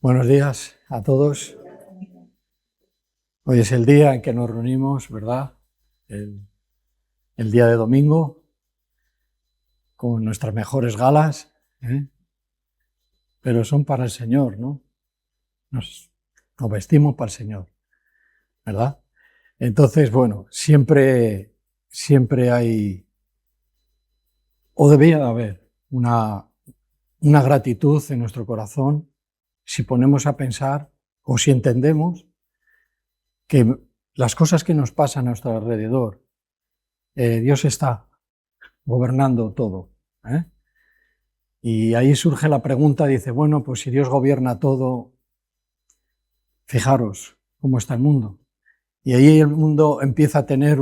Buenos días a todos. Hoy es el día en que nos reunimos, ¿verdad? El día de domingo, con nuestras mejores galas, pero son para el Señor, ¿no? Nos vestimos para el Señor, ¿verdad? Entonces, bueno, siempre hay, o debería de haber, una gratitud en nuestro corazón si ponemos a pensar o si entendemos que las cosas que nos pasan a nuestro alrededor, Dios está gobernando todo. Y ahí surge la pregunta, dice, bueno, pues si Dios gobierna todo, fijaros cómo está el mundo. Y ahí el mundo empieza a tener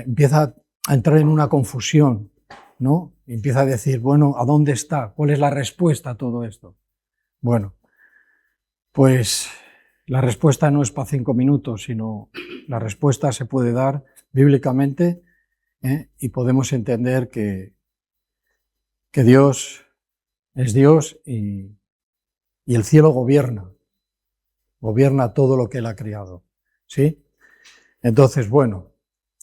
empieza a entrar en una confusión, ¿no? Y empieza a decir, bueno, ¿a dónde está? ¿Cuál es la respuesta a todo esto? Bueno, pues la respuesta no es para 5 minutos, sino la respuesta se puede dar bíblicamente, y podemos entender que Dios es Dios y el cielo gobierna todo lo que Él ha creado, ¿sí? Entonces, bueno,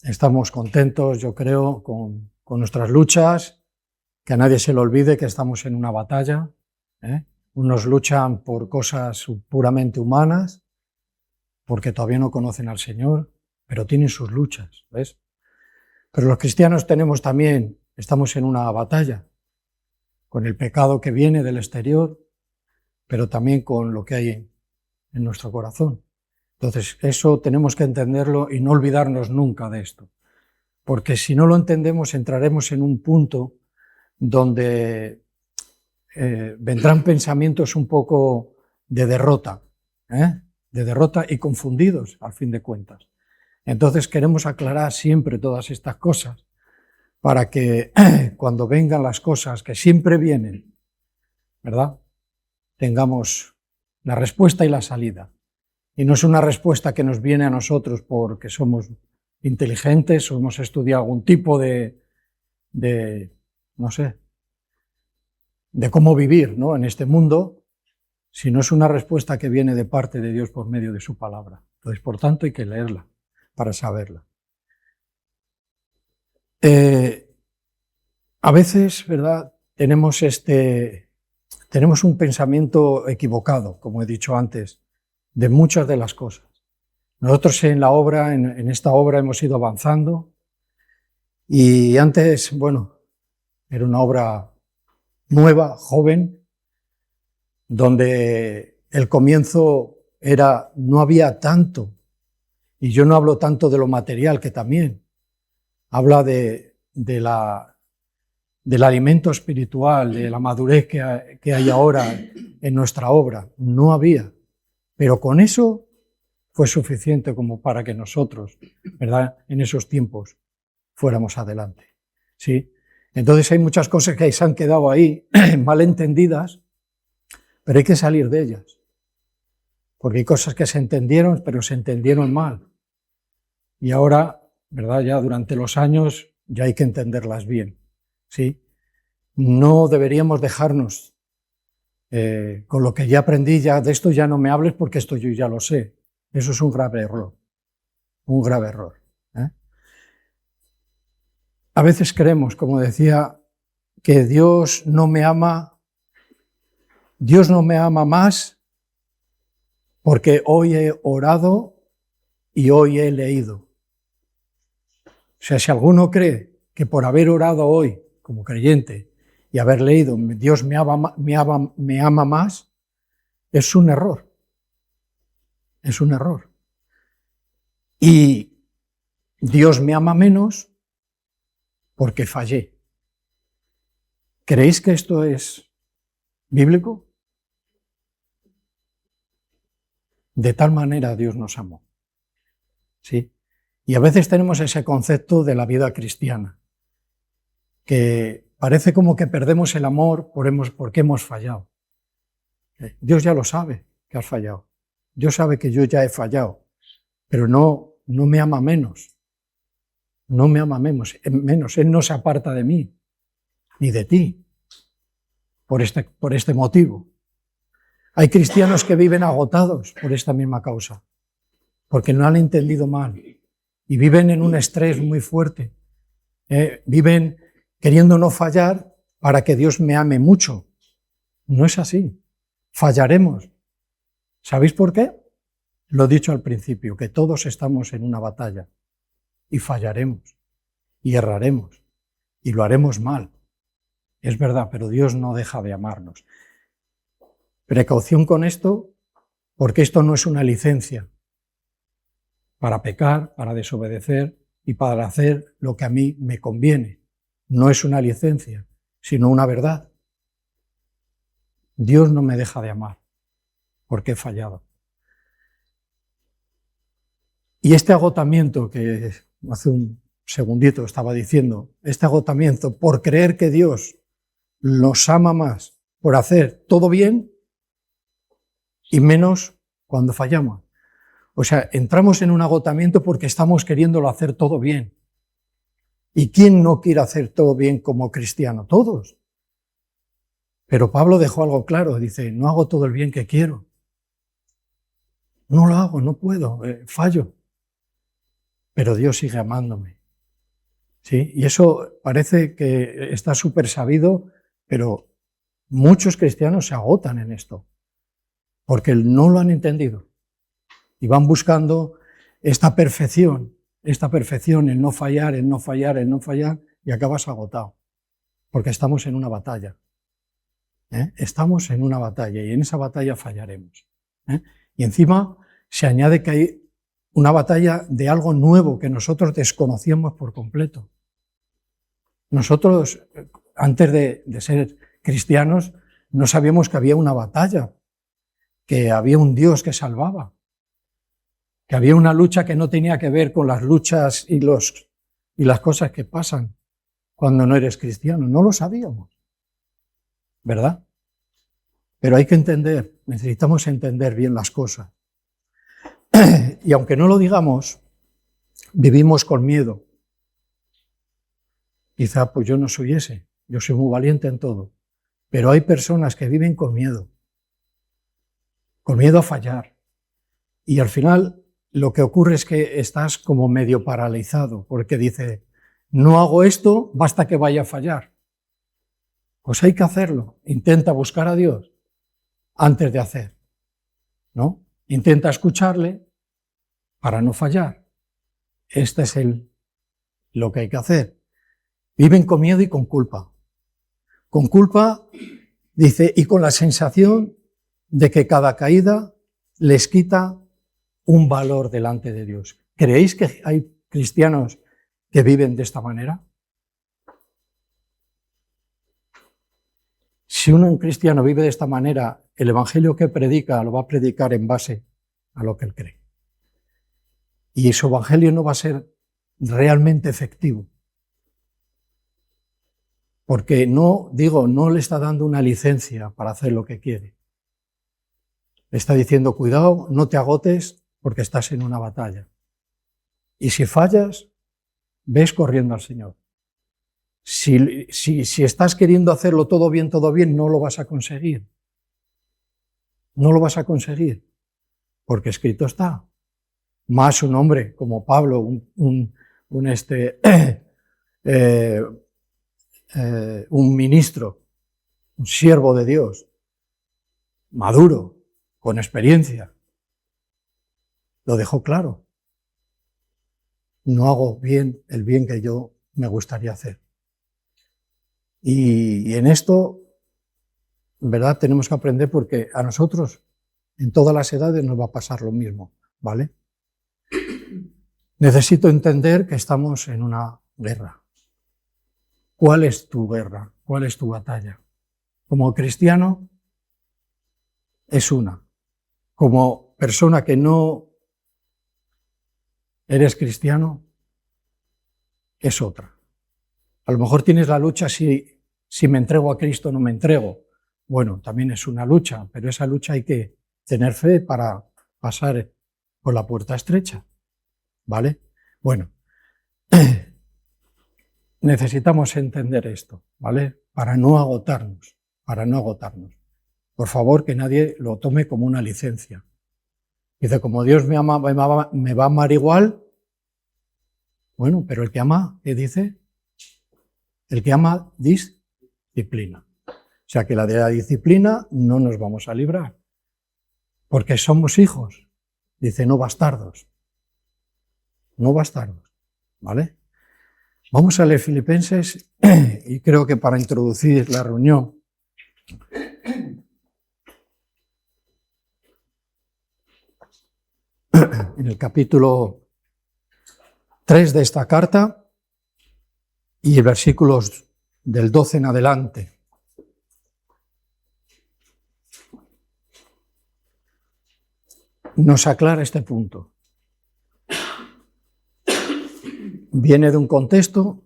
estamos contentos, yo creo, con nuestras luchas, que a nadie se le olvide que estamos en una batalla, Unos luchan por cosas puramente humanas, porque todavía no conocen al Señor, pero tienen sus luchas, ¿ves? Pero los cristianos estamos en una batalla, con el pecado que viene del exterior, pero también con lo que hay en nuestro corazón. Entonces, eso tenemos que entenderlo y no olvidarnos nunca de esto, porque si no lo entendemos entraremos en un punto donde vendrán pensamientos un poco de derrota y confundidos, al fin de cuentas. Entonces queremos aclarar siempre todas estas cosas para que cuando vengan las cosas que siempre vienen, ¿verdad?, tengamos la respuesta y la salida. Y no es una respuesta que nos viene a nosotros porque somos inteligentes o hemos estudiado algún tipo de no sé, de cómo vivir, ¿no?, en este mundo, sino es una respuesta que viene de parte de Dios por medio de su palabra. Entonces, por tanto, hay que leerla para saberla. A veces, ¿verdad?, tenemos un pensamiento equivocado, como he dicho antes, de muchas de las cosas. Nosotros en la obra, en esta obra hemos ido avanzando y antes, bueno, era una obra nueva, joven, donde el comienzo no había tanto, y yo no hablo tanto de lo material, que también, habla del alimento espiritual, de la madurez que hay ahora en nuestra obra. No había, pero con eso fue suficiente como para que nosotros, ¿verdad?, en esos tiempos fuéramos adelante, ¿sí? Entonces hay muchas cosas que se han quedado ahí mal entendidas, pero hay que salir de ellas, porque hay cosas que se entendieron, pero se entendieron mal. Y ahora, ¿verdad?, ya durante los años ya hay que entenderlas bien, ¿sí? No deberíamos dejarnos con lo que ya aprendí, ya de esto ya no me hables porque esto yo ya lo sé. Eso es un grave error, un grave error. A veces creemos, como decía, que Dios no me ama más porque hoy he orado y hoy he leído. O sea, si alguno cree que por haber orado hoy como creyente y haber leído Dios me ama más, es un error. Es un error. Y Dios me ama menos porque fallé. ¿Creéis que esto es bíblico? De tal manera Dios nos amó, ¿sí? Y a veces tenemos ese concepto de la vida cristiana, que parece como que perdemos el amor porque hemos fallado. Dios ya lo sabe que has fallado. Dios sabe que yo ya he fallado, pero no me ama menos. No me ama menos. Él no se aparta de mí, ni de ti, por este motivo. Hay cristianos que viven agotados por esta misma causa, porque no han entendido mal y viven en un estrés muy fuerte. Viven queriendo no fallar para que Dios me ame mucho. No es así. Fallaremos. ¿Sabéis por qué? Lo he dicho al principio, que todos estamos en una batalla y fallaremos y erraremos y lo haremos mal. Es verdad, pero Dios no deja de amarnos. Precaución con esto, porque esto no es una licencia para pecar, para desobedecer y para hacer lo que a mí me conviene. No es una licencia, sino una verdad. Dios no me deja de amar, porque he fallado. Y este agotamiento que hace un segundito estaba diciendo, este agotamiento por creer que Dios nos ama más por hacer todo bien y menos cuando fallamos. O sea, entramos en un agotamiento porque estamos queriéndolo hacer todo bien. ¿Y quién no quiere hacer todo bien como cristiano? Todos. Pero Pablo dejó algo claro, dice, no hago todo el bien que quiero. No lo hago, no puedo, fallo. Pero Dios sigue amándome. ¿Sí? Y eso parece que está súper sabido, pero muchos cristianos se agotan en esto, porque no lo han entendido. Y van buscando esta perfección, el no fallar, el no fallar, el no fallar, y acabas agotado, porque estamos en una batalla. Estamos en una batalla, y en esa batalla fallaremos. Y encima se añade que hay una batalla de algo nuevo que nosotros desconocíamos por completo. Nosotros, antes de ser cristianos, no sabíamos que había una batalla, que había un Dios que salvaba, que había una lucha que no tenía que ver con las luchas y las cosas que pasan cuando no eres cristiano. No lo sabíamos, ¿verdad? Pero hay que entender, necesitamos entender bien las cosas. Y aunque no lo digamos, vivimos con miedo. Quizá pues yo no soy ese, yo soy muy valiente en todo, pero hay personas que viven con miedo a fallar. Y al final lo que ocurre es que estás como medio paralizado, porque dice, no hago esto, basta que vaya a fallar. Pues hay que hacerlo, intenta buscar a Dios antes de hacer, ¿no? Intenta escucharle para no fallar. Este es lo que hay que hacer. Viven con miedo y con culpa. Con culpa, dice, y con la sensación de que cada caída les quita un valor delante de Dios. ¿Creéis que hay cristianos que viven de esta manera? Si un cristiano vive de esta manera, el evangelio que predica lo va a predicar en base a lo que él cree. Y su evangelio no va a ser realmente efectivo. Porque no le está dando una licencia para hacer lo que quiere. Le está diciendo, cuidado, no te agotes porque estás en una batalla. Y si fallas, ves corriendo al Señor. Si estás queriendo hacerlo todo bien, no lo vas a conseguir. No lo vas a conseguir. Porque escrito está. Más un hombre como Pablo, un ministro, un siervo de Dios, maduro, con experiencia, lo dejó claro. No hago bien el bien que yo me gustaría hacer. Y en esto, en verdad, tenemos que aprender porque a nosotros, en todas las edades, nos va a pasar lo mismo, ¿vale? Necesito entender que estamos en una guerra. ¿Cuál es tu guerra? ¿Cuál es tu batalla? Como cristiano, es una. Como persona que no eres cristiano, es otra. A lo mejor tienes la lucha si me entrego a Cristo o no me entrego. Bueno, también es una lucha, pero esa lucha hay que tener fe para pasar por la puerta estrecha, ¿vale? Bueno, necesitamos entender esto, ¿vale? Para no agotarnos. Por favor, que nadie lo tome como una licencia. Dice, como Dios me ama, me va a amar igual. Bueno, pero el que ama, ¿qué dice? El que ama, disciplina. O sea que de la disciplina no nos vamos a librar. Porque somos hijos. Dice, no bastardos. No bastardos. ¿Vale? Vamos a leer Filipenses y creo que para introducir la reunión, en el capítulo 3 de esta carta y versículos del 12 en adelante. Nos aclara este punto. Viene de un contexto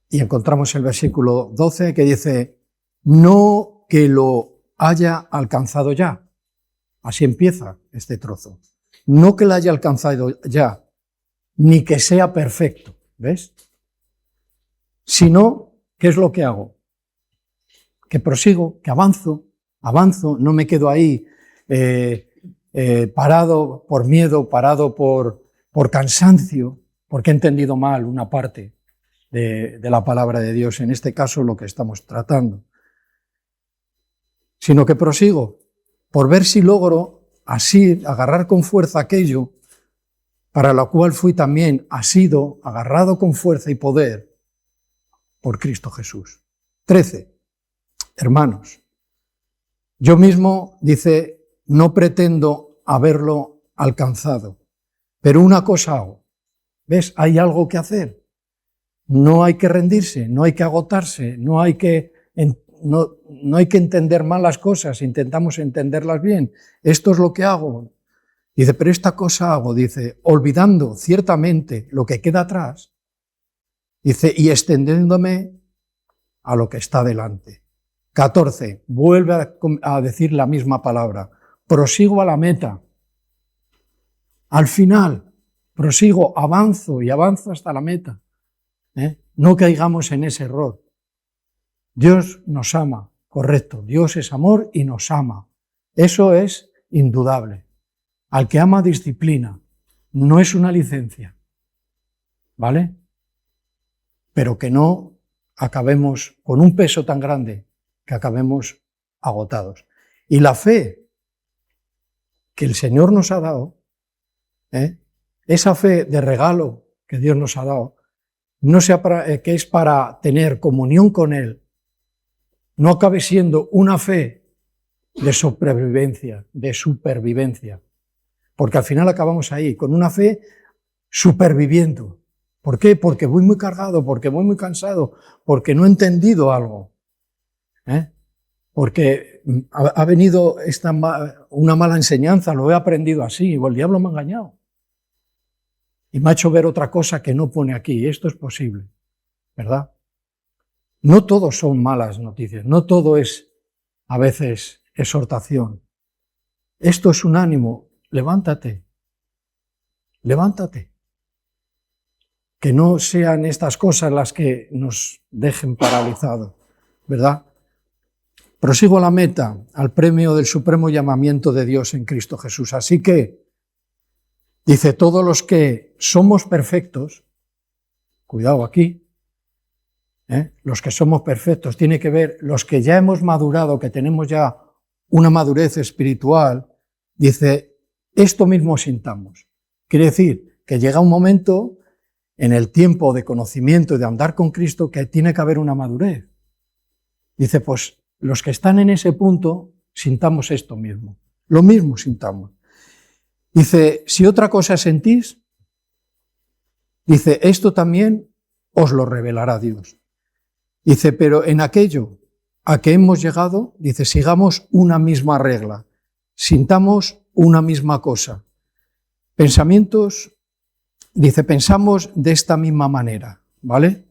y encontramos el versículo 12 que dice, no que lo haya alcanzado ya. Así empieza este trozo. No que lo haya alcanzado ya, ni que sea perfecto, ¿ves? Sino, ¿qué es lo que hago? Que prosigo, que avanzo, no me quedo ahí parado por miedo, parado por cansancio, porque he entendido mal una parte de la palabra de Dios, en este caso lo que estamos tratando. Sino que prosigo por ver si logro así agarrar con fuerza aquello para lo cual fui también asido, agarrado con fuerza y poder por Cristo Jesús. 13. Hermanos, yo mismo, dice, no pretendo haberlo alcanzado, pero una cosa hago. ¿Ves? Hay algo que hacer. No hay que rendirse, no hay que agotarse, no hay que entender mal las cosas, intentamos entenderlas bien. Esto es lo que hago. Dice, pero esta cosa hago, dice, olvidando ciertamente lo que queda atrás, dice, y extendiéndome a lo que está delante. 14, vuelve a decir la misma palabra, prosigo a la meta, al final, prosigo, avanzo y avanzo hasta la meta. No caigamos en ese error. Dios nos ama, correcto, Dios es amor y nos ama. Eso es indudable. Al que ama disciplina, no es una licencia, ¿vale? Pero que no acabemos con un peso tan grande que acabemos agotados. Y la fe que el Señor nos ha dado, esa fe de regalo que Dios nos ha dado, no sea que es para tener comunión con Él, no acabe siendo una fe de supervivencia, porque al final acabamos ahí, con una fe superviviendo. ¿Por qué? Porque voy muy cargado, porque voy muy cansado, porque no he entendido algo. Porque ha venido una mala enseñanza, lo he aprendido así, o el diablo me ha engañado. Y me ha hecho ver otra cosa que no pone aquí. Esto es posible, ¿verdad? No todo son malas noticias, no todo es a veces exhortación. Esto es un ánimo. Levántate, levántate. Que no sean estas cosas las que nos dejen paralizados, ¿verdad? Prosigo a la meta, al premio del supremo llamamiento de Dios en Cristo Jesús. Así que, dice, todos los que somos perfectos, cuidado aquí, los que somos perfectos, tiene que ver los que ya hemos madurado, que tenemos ya una madurez espiritual, dice, esto mismo sintamos. Quiere decir que llega un momento en el tiempo de conocimiento y de andar con Cristo que tiene que haber una madurez. Dice, pues los que están en ese punto, sintamos esto mismo. Lo mismo sintamos. Dice, si otra cosa sentís, dice, esto también os lo revelará Dios. Dice, pero en aquello a que hemos llegado, dice, sigamos una misma regla, sintamos una misma cosa. Pensamientos, dice, pensamos de esta misma manera, ¿vale?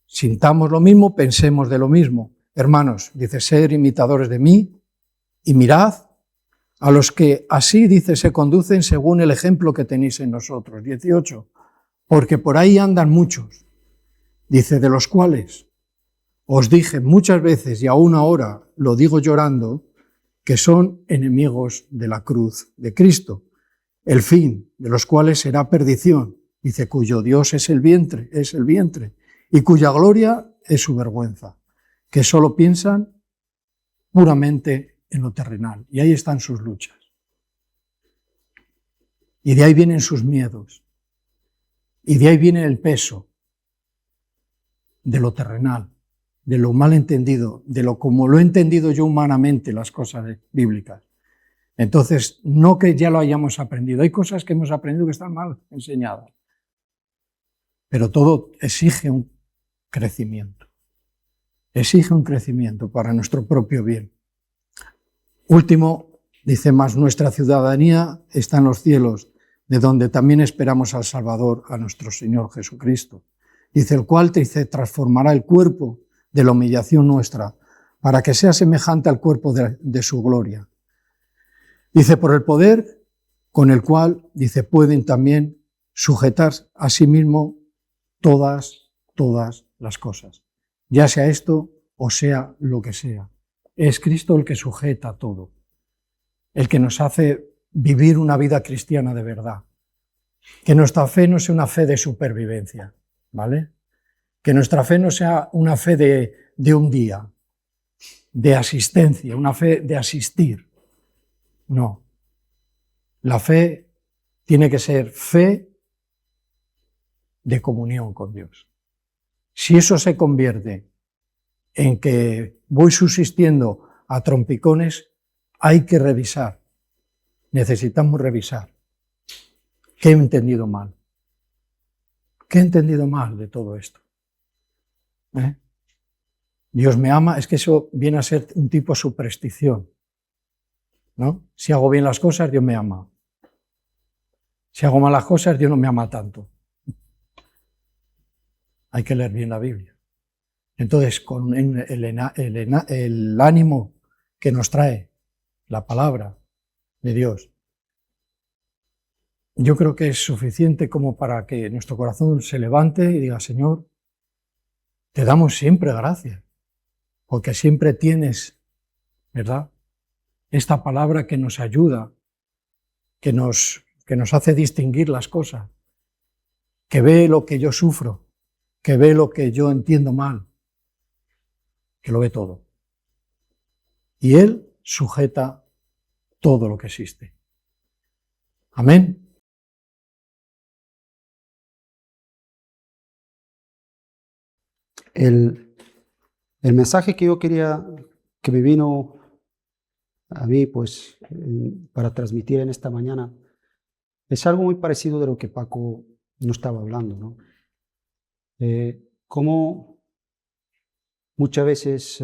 Sintamos lo mismo, pensemos de lo mismo. Hermanos, dice, ser imitadores de mí y mirad a los que así, dice, se conducen según el ejemplo que tenéis en nosotros. 18, porque por ahí andan muchos, dice, de los cuales os dije muchas veces y aún ahora lo digo llorando, que son enemigos de la cruz de Cristo, el fin de los cuales será perdición, dice, cuyo Dios es el vientre, y cuya gloria es su vergüenza, que solo piensan puramente en lo terrenal. Y ahí están sus luchas. Y de ahí vienen sus miedos. Y de ahí viene el peso de lo terrenal, de lo mal entendido, de lo como lo he entendido yo humanamente, las cosas bíblicas. Entonces, no que ya lo hayamos aprendido. Hay cosas que hemos aprendido que están mal enseñadas. Pero todo exige un crecimiento. Exige un crecimiento para nuestro propio bien. Último, dice, más nuestra ciudadanía está en los cielos, de donde también esperamos al Salvador, a nuestro Señor Jesucristo. Dice, el cual transformará el cuerpo de la humillación nuestra, para que sea semejante al cuerpo de su gloria. Dice, por el poder con el cual, dice, pueden también sujetar a sí mismo todas las cosas. Ya sea esto o sea lo que sea. Es Cristo el que sujeta todo, el que nos hace vivir una vida cristiana de verdad. Que nuestra fe no sea una fe de supervivencia, ¿vale? Que nuestra fe no sea una fe de un día, de asistencia, una fe de asistir. No. La fe tiene que ser fe de comunión con Dios. Si eso se convierte en que voy subsistiendo a trompicones, hay que revisar. Necesitamos revisar. ¿Qué he entendido mal? ¿Qué he entendido mal de todo esto? Dios me ama, es que eso viene a ser un tipo de superstición, ¿no? Si hago bien las cosas, Dios me ama. Si hago malas cosas, Dios no me ama tanto. Hay que leer bien la Biblia. Entonces, con el ánimo que nos trae la palabra de Dios, yo creo que es suficiente como para que nuestro corazón se levante y diga, Señor, te damos siempre gracias, porque siempre tienes, ¿verdad?, esta palabra que nos ayuda, que nos hace distinguir las cosas, que ve lo que yo sufro, que ve lo que yo entiendo mal, que lo ve todo. Y Él sujeta todo lo que existe. Amén. El mensaje que yo quería, que me vino a mí, pues, para transmitir en esta mañana, es algo muy parecido de lo que Paco nos estaba hablando, ¿no? Cómo muchas veces,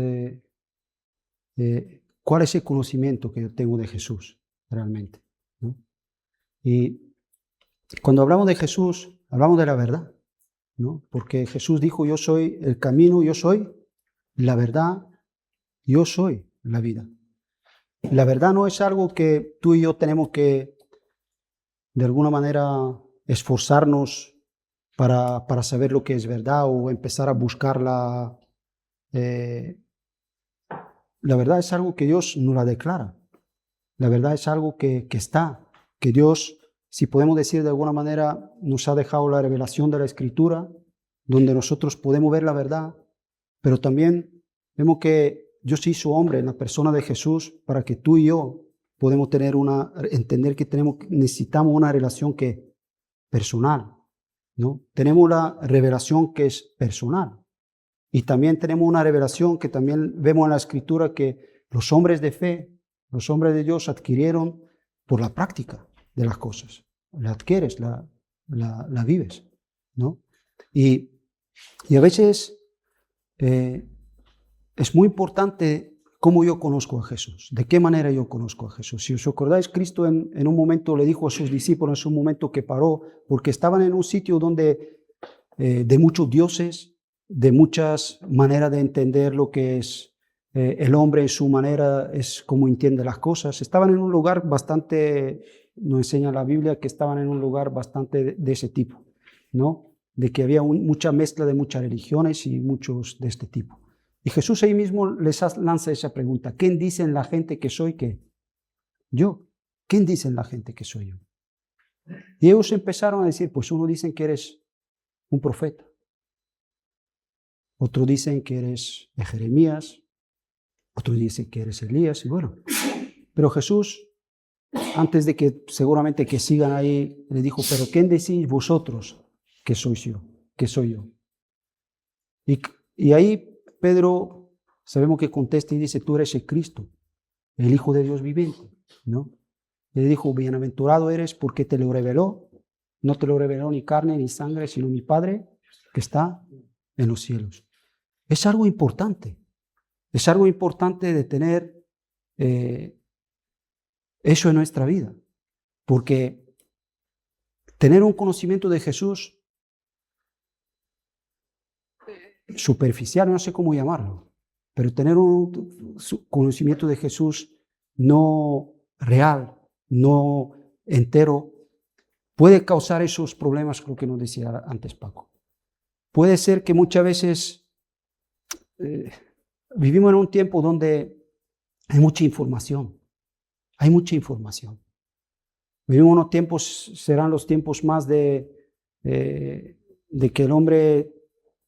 ¿cuál es el conocimiento que yo tengo de Jesús realmente, ¿no? Y cuando hablamos de Jesús, hablamos de la verdad, ¿no? Porque Jesús dijo, yo soy el camino, yo soy la verdad, yo soy la vida. La verdad no es algo que tú y yo tenemos que, de alguna manera, esforzarnos para saber lo que es verdad o empezar a buscarla. La verdad es algo que Dios nos la declara. La verdad es algo que está, que Dios, si podemos decir de alguna manera, nos ha dejado la revelación de la Escritura, donde nosotros podemos ver la verdad, pero también vemos que Dios se hizo hombre en la persona de Jesús para que tú y yo podemos entender que necesitamos una relación que personal, ¿no? Tenemos la revelación que es personal. Y también tenemos una revelación que también vemos en la Escritura que los hombres de fe, los hombres de Dios adquirieron por la práctica de las cosas. La adquieres, la vives, ¿no? Y a veces es muy importante cómo yo conozco a Jesús, de qué manera yo conozco a Jesús. Si os acordáis, Cristo en un momento le dijo a sus discípulos, en un momento que paró, porque estaban en un sitio donde de muchos dioses, de muchas maneras de entender lo que es el hombre en su manera, es como entiende las cosas. Estaban en un lugar bastante, nos enseña la Biblia, que estaban en un lugar bastante de ese tipo, ¿no? De que había mucha mezcla de muchas religiones y muchos de este tipo. Y Jesús ahí mismo les lanza esa pregunta. ¿Quién dicen la gente que soy qué? Yo. ¿Quién dicen la gente que soy yo? Y ellos empezaron a decir, pues uno dicen que eres un profeta. Otros dicen que eres de Jeremías. Otros dicen que eres Elías. Y bueno, pero Jesús, antes de que seguramente que sigan ahí, le dijo, pero ¿quién decís vosotros que soy yo? Que soy yo. Y ahí Pedro, sabemos que contesta y dice, tú eres el Cristo, el Hijo de Dios viviente, ¿no? Y le dijo, bienaventurado eres porque te lo reveló, no te lo reveló ni carne ni sangre, sino mi Padre que está en los cielos. Es algo importante de tener eso en nuestra vida, porque tener un conocimiento de Jesús superficial, no sé cómo llamarlo, pero tener un conocimiento de Jesús no real, no entero, puede causar esos problemas, creo que nos decía antes Paco. Puede ser que muchas veces vivimos en un tiempo donde hay mucha información. Vivimos unos tiempos, serán los tiempos más de que el hombre,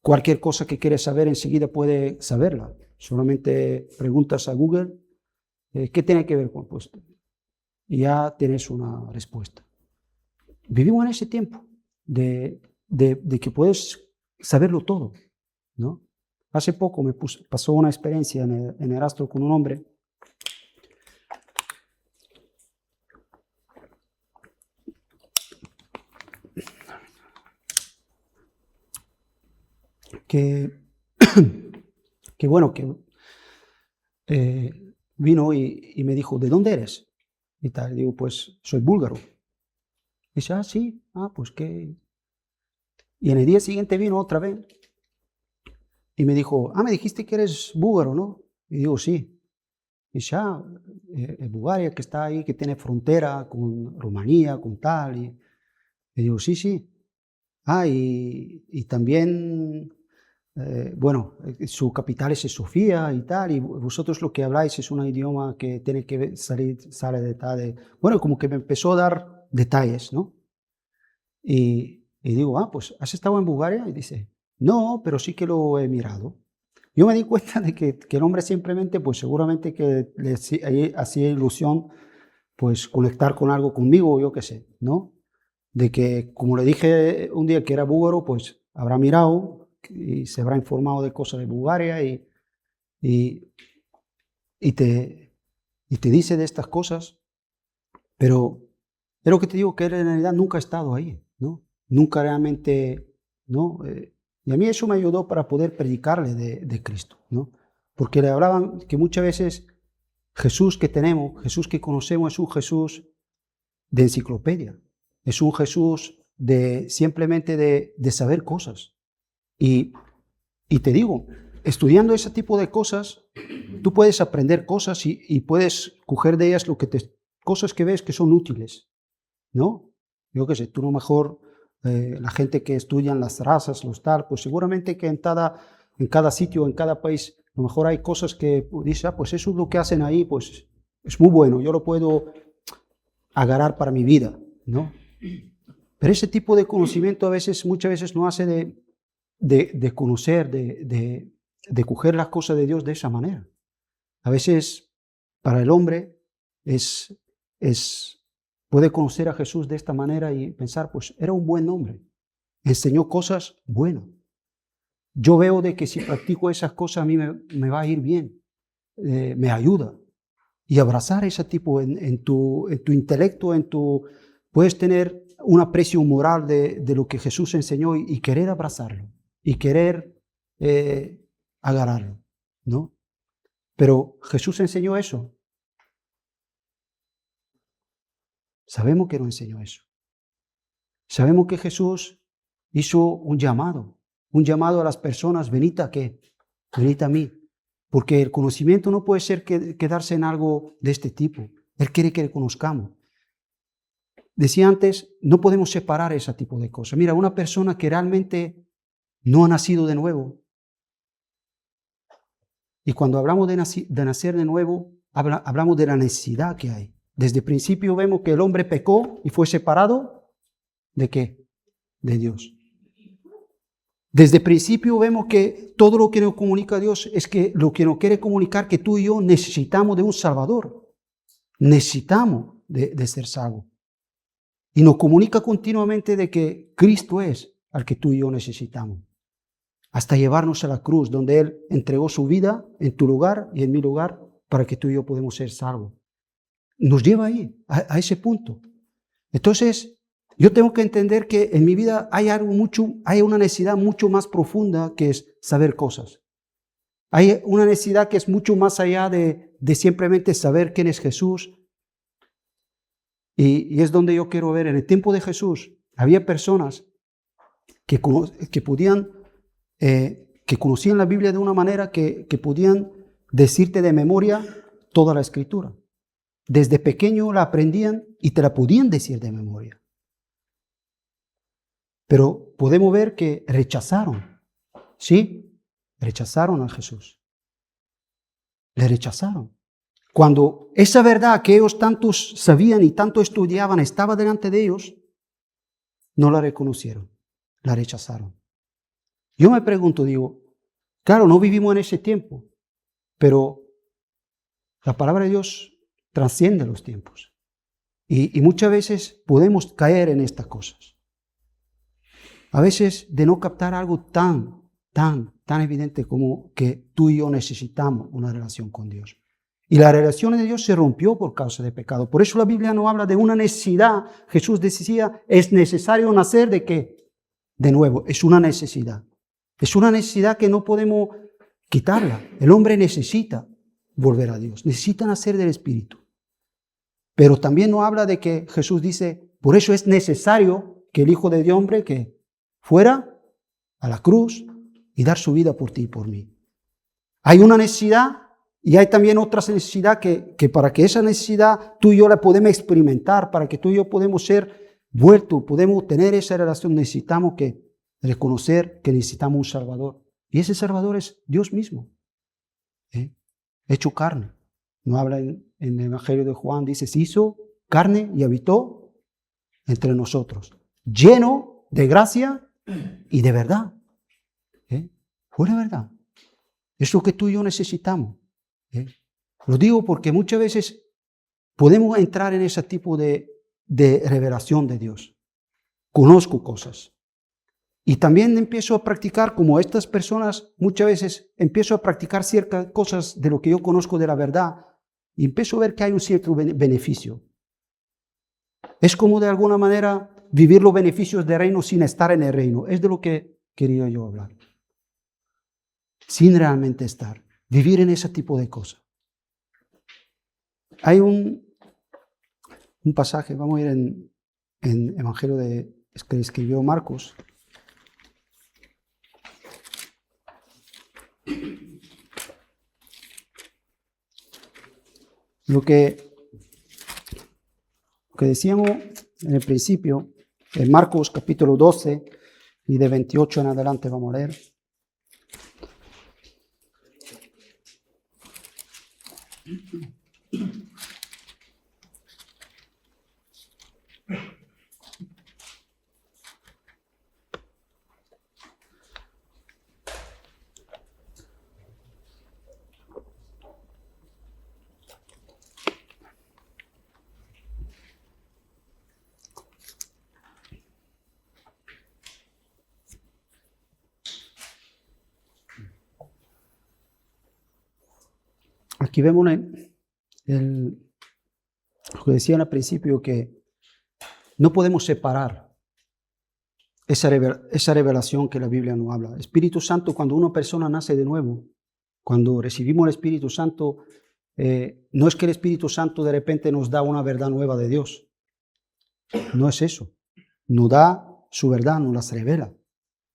cualquier cosa que quiere saber, enseguida puede saberla. Solamente preguntas a Google, ¿qué tiene que ver con esto? Y ya tienes una respuesta. Vivimos en ese tiempo de que puedes saberlo todo, ¿no? Hace poco me pasó una experiencia en Erastro con un hombre que bueno, que vino y me dijo, ¿de dónde eres? Y tal, digo, pues soy búlgaro. Y dice, sí, pues qué. Y en el día siguiente vino otra vez y me dijo, me dijiste que eres búlgaro, ¿no? Y digo, sí. Y dice, Bulgaria, que está ahí, que tiene frontera con Rumanía, con tal. Y digo, sí. Y también, bueno, su capital es Sofía y tal, y vosotros lo que habláis es un idioma que tiene que sale de tal. Bueno, como que me empezó a dar detalles, ¿no? Y digo, pues, ¿has estado en Bulgaria? Y dice, no, pero sí que lo he mirado. Yo me di cuenta de que el hombre simplemente, pues seguramente que le hacía ilusión, pues conectar con algo conmigo, yo qué sé, ¿no? De que, como le dije un día que era búlgaro, pues habrá mirado y se habrá informado de cosas de Bulgaria y te dice de estas cosas, pero es lo que te digo, que él en realidad nunca ha estado ahí, ¿no? Nunca realmente, ¿no? Y a mí eso me ayudó para poder predicarle de Cristo, ¿no? Porque le hablaban que muchas veces Jesús que tenemos, Jesús que conocemos, es un Jesús de enciclopedia, es un Jesús simplemente de saber cosas. Y te digo, estudiando ese tipo de cosas, tú puedes aprender cosas y puedes coger de ellas cosas que ves que son útiles, ¿no? Yo qué sé, tú a lo mejor, la gente que estudian las razas, los tal, pues seguramente que en cada sitio, en cada país, a lo mejor hay cosas que dices, pues eso es lo que hacen ahí, pues es muy bueno, yo lo puedo agarrar para mi vida, ¿no? Pero ese tipo de conocimiento muchas veces no hace de conocer, de coger las cosas de Dios de esa manera. A veces para el hombre puede conocer a Jesús de esta manera y pensar, pues era un buen hombre, enseñó cosas buenas. Yo veo de que si practico esas cosas a mí me va a ir bien, me ayuda. Y abrazar ese tipo en tu intelecto, puedes tener un aprecio moral de lo que Jesús enseñó y querer abrazarlo y querer agarrarlo, ¿no? Pero Jesús enseñó eso. Sabemos que no enseñó eso. Sabemos que Jesús hizo un llamado a las personas, venid a mí. Porque el conocimiento no puede ser quedarse en algo de este tipo. Él quiere que le conozcamos. Decía antes, no podemos separar ese tipo de cosas. Mira, una persona que realmente no ha nacido de nuevo, Y cuando hablamos de nacer de nuevo, hablamos de la necesidad que hay. Desde el principio vemos que el hombre pecó y fue separado ¿de qué? De Dios. Desde el principio vemos que todo lo que nos comunica Dios es que lo que nos quiere comunicar que tú y yo necesitamos de un Salvador. Necesitamos de ser salvos. Y nos comunica continuamente de que Cristo es al que tú y yo necesitamos. Hasta llevarnos a la cruz, donde Él entregó su vida en tu lugar y en mi lugar para que tú y yo podamos ser salvos. Nos lleva ahí, a ese punto. Entonces, yo tengo que entender que en mi vida hay una necesidad mucho más profunda que es saber cosas. Hay una necesidad que es mucho más allá de simplemente saber quién es Jesús. Y es donde yo quiero ver. En el tiempo de Jesús había personas que conocían la Biblia de una manera que podían decirte de memoria toda la Escritura. Desde pequeño la aprendían y te la podían decir de memoria. Pero podemos ver que rechazaron, ¿sí? Rechazaron a Jesús. Le rechazaron. Cuando esa verdad que ellos tantos sabían y tanto estudiaban estaba delante de ellos, no la reconocieron, la rechazaron. Yo me pregunto, digo, claro, no vivimos en ese tiempo, pero la palabra de Dios trasciende los tiempos. Y muchas veces podemos caer en estas cosas. A veces de no captar algo tan evidente como que tú y yo necesitamos una relación con Dios. Y la relación de Dios se rompió por causa del pecado. Por eso la Biblia no habla de una necesidad. Jesús decía, es necesario nacer ¿de qué? De nuevo, es una necesidad. Es una necesidad que no podemos quitarla. El hombre necesita volver a Dios, necesita nacer del Espíritu. Pero también no habla de que Jesús dice, por eso es necesario que el Hijo de Hombre que fuera a la cruz y dar su vida por ti y por mí. Hay una necesidad y hay también otra necesidad que para que esa necesidad tú y yo la podemos experimentar, para que tú y yo podemos ser vueltos, podemos tener esa relación, necesitamos que reconocer que necesitamos un Salvador. Y ese Salvador es Dios mismo, hecho carne. No habla en el Evangelio de Juan, dice, se hizo carne y habitó entre nosotros, lleno de gracia y de verdad. Fue la verdad. Es lo que tú y yo necesitamos. Lo digo porque muchas veces podemos entrar en ese tipo de revelación de Dios. Conozco cosas. Y también empiezo a practicar, como estas personas, muchas veces empiezo a practicar ciertas cosas de lo que yo conozco de la verdad y empiezo a ver que hay un cierto beneficio. Es como de alguna manera vivir los beneficios del reino sin estar en el reino. Es de lo que quería yo hablar. Sin realmente estar. Vivir en ese tipo de cosas. Hay un pasaje, vamos a ir en Evangelio que escribió Marcos. Lo que decíamos en el principio, en Marcos capítulo 12 y de 28 en adelante vamos a leer. Aquí vemos lo que decían al principio, que no podemos separar esa revelación que la Biblia nos habla. Espíritu Santo, cuando una persona nace de nuevo, cuando recibimos el Espíritu Santo, no es que el Espíritu Santo de repente nos da una verdad nueva de Dios. No es eso. Nos da su verdad, nos las revela,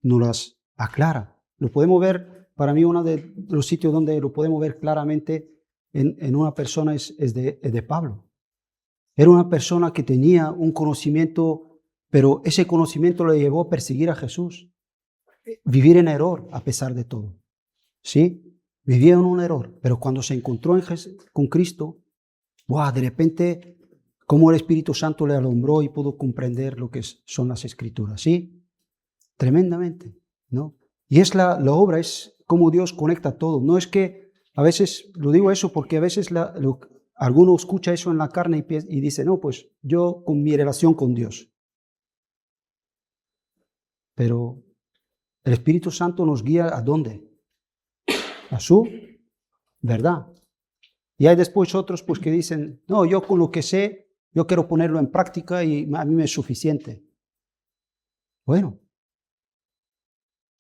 nos las aclara. Lo podemos ver, para mí uno de los sitios donde lo podemos ver claramente en una persona es de Pablo. Era una persona que tenía un conocimiento, pero ese conocimiento le llevó a perseguir a Jesús, vivir en error a pesar de todo. ¿Sí? vivía en un error, pero cuando se encontró con Cristo, ¡wow! De repente, cómo el Espíritu Santo le alumbró y pudo comprender lo que son las Escrituras, ¿sí? Tremendamente, ¿no? Y es la obra, es cómo Dios conecta todo. No es que, a veces, lo digo eso porque a veces alguno escucha eso en la carne y dice, no, pues yo con mi relación con Dios. Pero el Espíritu Santo nos guía ¿a dónde? A su verdad. Y hay después otros pues que dicen, no, yo con lo que sé, yo quiero ponerlo en práctica y a mí me es suficiente. Bueno,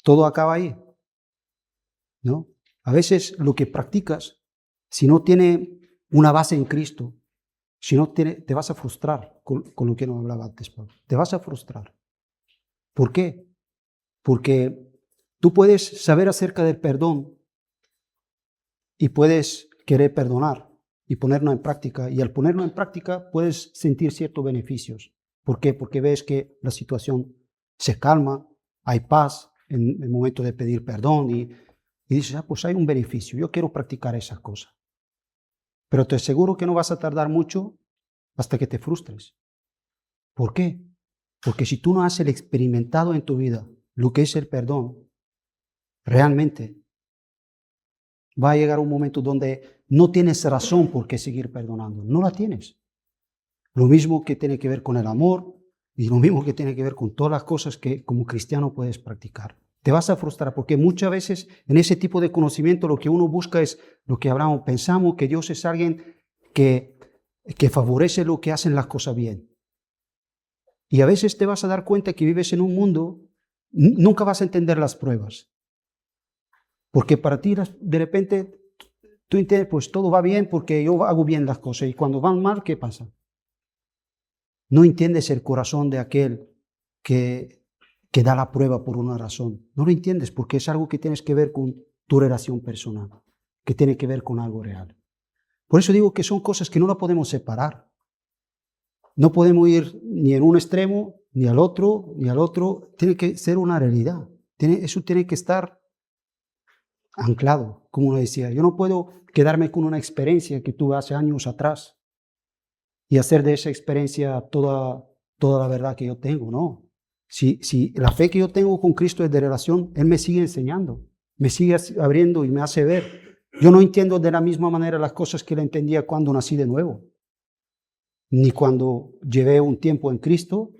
todo acaba ahí, ¿no? A veces lo que practicas, si no tiene una base en Cristo, si no tiene, te vas a frustrar con lo que nos hablaba antes, Pablo. Te vas a frustrar. ¿Por qué? Porque tú puedes saber acerca del perdón y puedes querer perdonar y ponerlo en práctica. Y al ponerlo en práctica puedes sentir ciertos beneficios. ¿Por qué? Porque ves que la situación se calma, hay paz en el momento de pedir perdón y dices, pues hay un beneficio, yo quiero practicar esas cosas. Pero te aseguro que no vas a tardar mucho hasta que te frustres. ¿Por qué? Porque si tú no has experimentado en tu vida lo que es el perdón, realmente va a llegar un momento donde no tienes razón por qué seguir perdonando. No la tienes. Lo mismo que tiene que ver con el amor y lo mismo que tiene que ver con todas las cosas que como cristiano puedes practicar. Te vas a frustrar porque muchas veces en ese tipo de conocimiento lo que uno busca es lo que hablamos. Pensamos que Dios es alguien que favorece lo que hacen las cosas bien. Y a veces te vas a dar cuenta que vives en un mundo, nunca vas a entender las pruebas. Porque para ti de repente tú entiendes, pues todo va bien porque yo hago bien las cosas. Y cuando van mal, ¿qué pasa? No entiendes el corazón de aquel que da la prueba por una razón. No lo entiendes porque es algo que tienes que ver con tu relación personal, que tiene que ver con algo real. Por eso digo que son cosas que no las podemos separar. No podemos ir ni en un extremo, ni al otro, ni al otro. Tiene que ser una realidad. Eso tiene que estar anclado, como uno decía. Yo no puedo quedarme con una experiencia que tuve hace años atrás y hacer de esa experiencia toda la verdad que yo tengo, no. Si la fe que yo tengo con Cristo es de relación, Él me sigue enseñando, me sigue abriendo y me hace ver. Yo no entiendo de la misma manera las cosas que Él entendía cuando nací de nuevo, ni cuando llevé un tiempo en Cristo,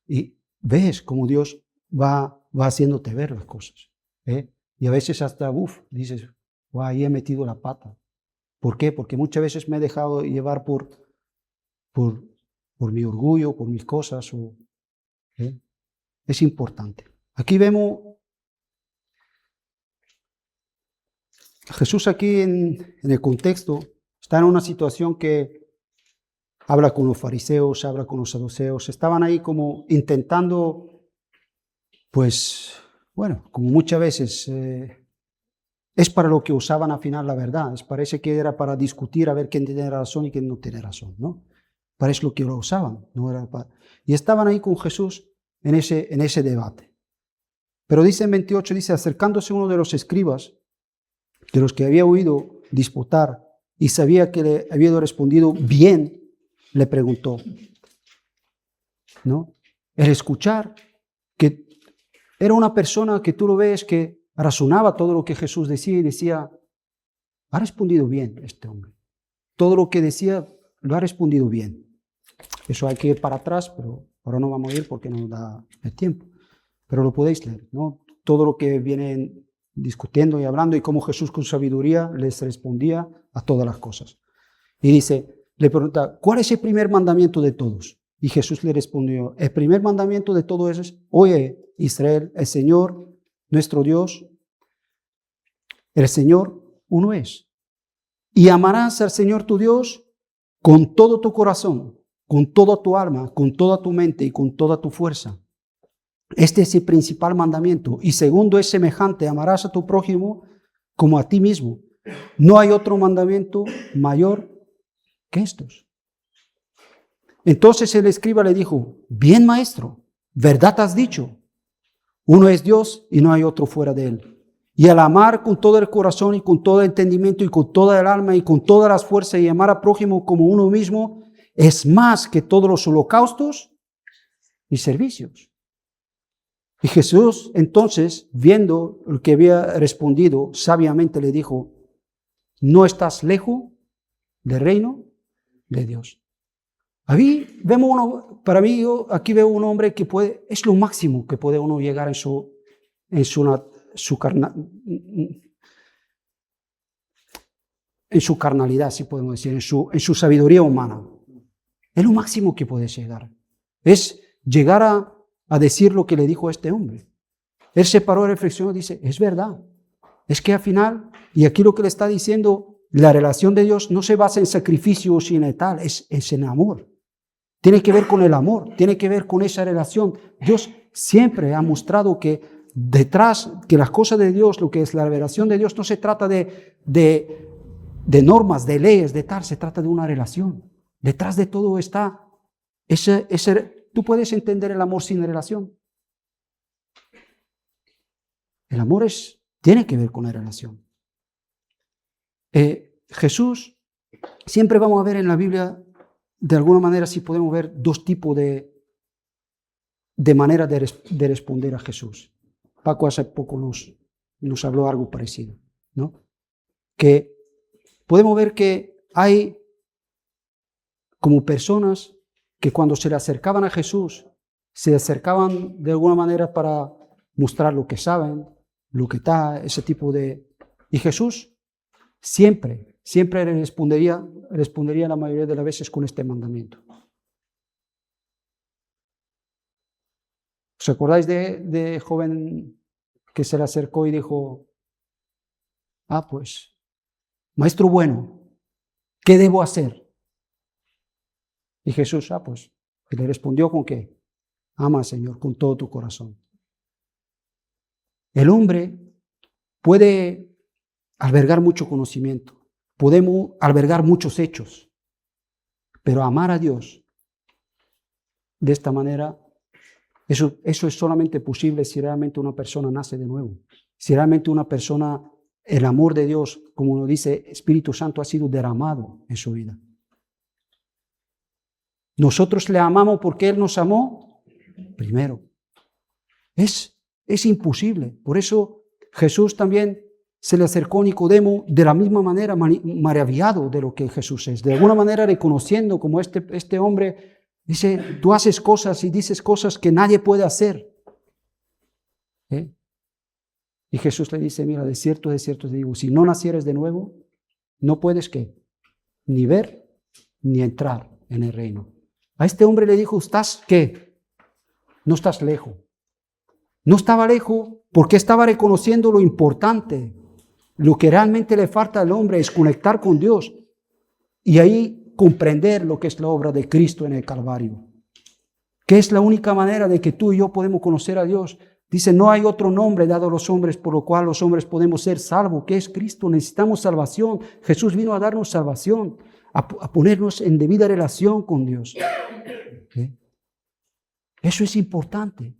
y ves cómo Dios va haciéndote ver las cosas, ¿eh? Y a veces hasta, dices, ahí he metido la pata. ¿Por qué? Porque muchas veces me he dejado llevar por mi orgullo, por mis cosas. ¿Eh? Es importante. Aquí vemos Jesús aquí en el contexto, está en una situación que habla con los fariseos, habla con los saduceos, estaban ahí como intentando, pues, bueno, como muchas veces es para lo que usaban al final la verdad, parece que era para discutir a ver quién tiene razón y quién no tiene razón, ¿no? Para eso lo que lo usaban, no era para... Y estaban ahí con Jesús en ese debate. Pero dice en 28, dice, acercándose uno de los escribas, de los que había oído disputar y sabía que le había respondido bien, le preguntó, ¿no? El escuchar, que era una persona que tú lo ves que razonaba todo lo que Jesús decía y decía, ha respondido bien este hombre. Todo lo que decía lo ha respondido bien. Eso hay que ir para atrás, pero ahora no vamos a ir porque no nos da el tiempo. Pero lo podéis leer, ¿no? Todo lo que vienen discutiendo y hablando y cómo Jesús con sabiduría les respondía a todas las cosas. Y dice, le pregunta, ¿cuál es el primer mandamiento de todos? Y Jesús le respondió, el primer mandamiento de todos es, oye Israel, el Señor, nuestro Dios, el Señor uno es. Y amarás al Señor tu Dios con todo tu corazón, con toda tu alma, con toda tu mente y con toda tu fuerza. Este es el principal mandamiento. Y segundo es semejante, amarás a tu prójimo como a ti mismo. No hay otro mandamiento mayor que estos. Entonces el escriba le dijo, bien maestro, verdad has dicho. Uno es Dios y no hay otro fuera de él. Y al amar con todo el corazón y con todo el entendimiento y con toda el alma y con todas las fuerzas y amar al prójimo como uno mismo, es más que todos los holocaustos y servicios. Y Jesús, entonces, viendo lo que había respondido, sabiamente le dijo, no estás lejos del reino de Dios. Para mí, yo aquí veo un hombre que es lo máximo que puede uno llegar en su carnalidad, si podemos decir, en su sabiduría humana. Es lo máximo que puedes llegar. Es llegar a decir lo que le dijo a este hombre. Él se paró a reflexionar y dice, es verdad. Es que al final, y aquí lo que le está diciendo, la relación de Dios no se basa en sacrificios y en tal, es en amor. Tiene que ver con el amor, tiene que ver con esa relación. Dios siempre ha mostrado que detrás, que las cosas de Dios, lo que es la revelación de Dios, no se trata de normas, de leyes, de tal, se trata de una relación. Detrás de todo está tú puedes entender el amor sin relación. El amor tiene que ver con la relación. Jesús, siempre vamos a ver en la Biblia, de alguna manera, si podemos ver dos tipos de maneras de responder a Jesús. Paco hace poco nos habló algo parecido, ¿no? Que podemos ver que hay como personas que cuando se le acercaban a Jesús, se le acercaban de alguna manera para mostrar lo que saben, lo que está, ese tipo de... Y Jesús siempre respondería la mayoría de las veces con este mandamiento. ¿Os acordáis de joven que se le acercó y dijo, pues, maestro bueno, ¿qué debo hacer? Y Jesús, pues, y le respondió con qué, ama al Señor con todo tu corazón. El hombre puede albergar mucho conocimiento, podemos albergar muchos hechos, pero amar a Dios de esta manera, eso es solamente posible si realmente una persona nace de nuevo, si realmente una persona, el amor de Dios, como uno dice, Espíritu Santo ha sido derramado en su vida. Nosotros le amamos porque Él nos amó primero. Es imposible. Por eso Jesús también se le acercó a Nicodemo de la misma manera, maravillado de lo que Jesús es. De alguna manera reconociendo como este hombre dice, tú haces cosas y dices cosas que nadie puede hacer. Y Jesús le dice, mira, de cierto te digo, si no nacieres de nuevo, no puedes ¿qué? Ni ver ni entrar en el reino. A este hombre le dijo, ¿estás qué? No estás lejos. No estaba lejos porque estaba reconociendo lo importante. Lo que realmente le falta al hombre es conectar con Dios y ahí comprender lo que es la obra de Cristo en el Calvario. Que es la única manera de que tú y yo podemos conocer a Dios. Dice, no hay otro nombre dado a los hombres por lo cual los hombres podemos ser salvos, que es Cristo. Necesitamos salvación. Jesús vino a darnos salvación, a ponernos en debida relación con Dios. Eso es importante.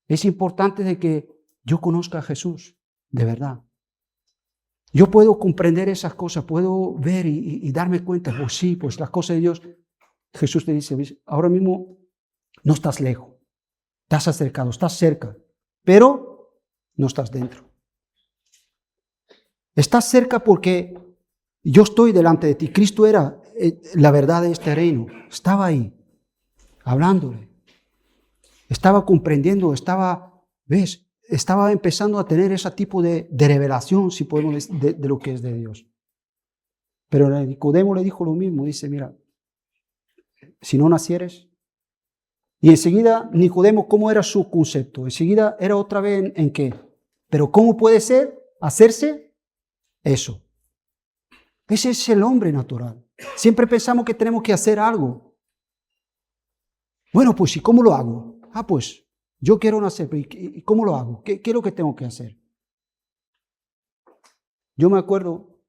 Es importante de que yo conozca a Jesús, de verdad. Yo puedo comprender esas cosas, puedo ver y darme cuenta, pues sí, pues las cosas de Dios. Jesús te dice, ahora mismo no estás lejos, estás acercado, estás cerca, pero no estás dentro. Estás cerca porque yo estoy delante de ti. Cristo era la verdad de este reino. Estaba ahí, hablándole. Estaba comprendiendo, estaba empezando a tener ese tipo de revelación, si podemos decir, de lo que es de Dios. Pero Nicodemo le dijo lo mismo, dice, mira, si no nacieres. Y enseguida, Nicodemo, ¿cómo era su concepto? Enseguida era otra vez en qué. Pero ¿cómo puede hacerse eso? Ese es el hombre natural. Siempre pensamos que tenemos que hacer algo. Bueno, pues ¿y cómo lo hago? Pues yo quiero nacer, ¿y cómo lo hago? ¿Qué es lo que tengo que hacer? Yo me acuerdo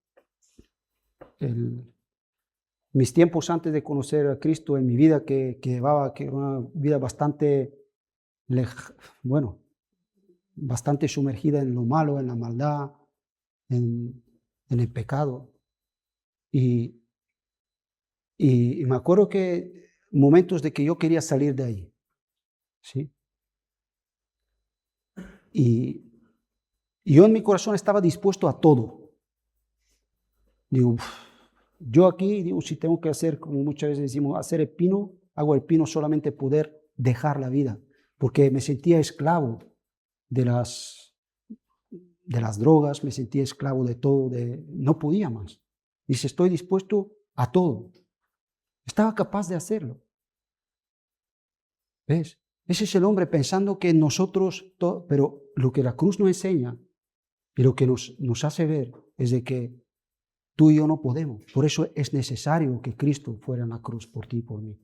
mis tiempos antes de conocer a Cristo en mi vida que llevaba, que era una vida bastante, bastante sumergida en lo malo, en la maldad, en el pecado. Y me acuerdo que momentos de que yo quería salir de ahí, ¿sí? Y yo en mi corazón estaba dispuesto a todo. Digo, yo aquí, digo, si tengo que hacer, como muchas veces decimos, hacer el pino, hago el pino solamente poder dejar la vida, porque me sentía esclavo de las drogas, me sentía esclavo de todo, no podía más. Dice, estoy dispuesto a todo. Estaba capaz de hacerlo. ¿Ves? Ese es el hombre pensando que nosotros, pero lo que la cruz nos enseña y lo que nos hace ver es de que tú y yo no podemos. Por eso es necesario que Cristo fuera en la cruz por ti y por mí.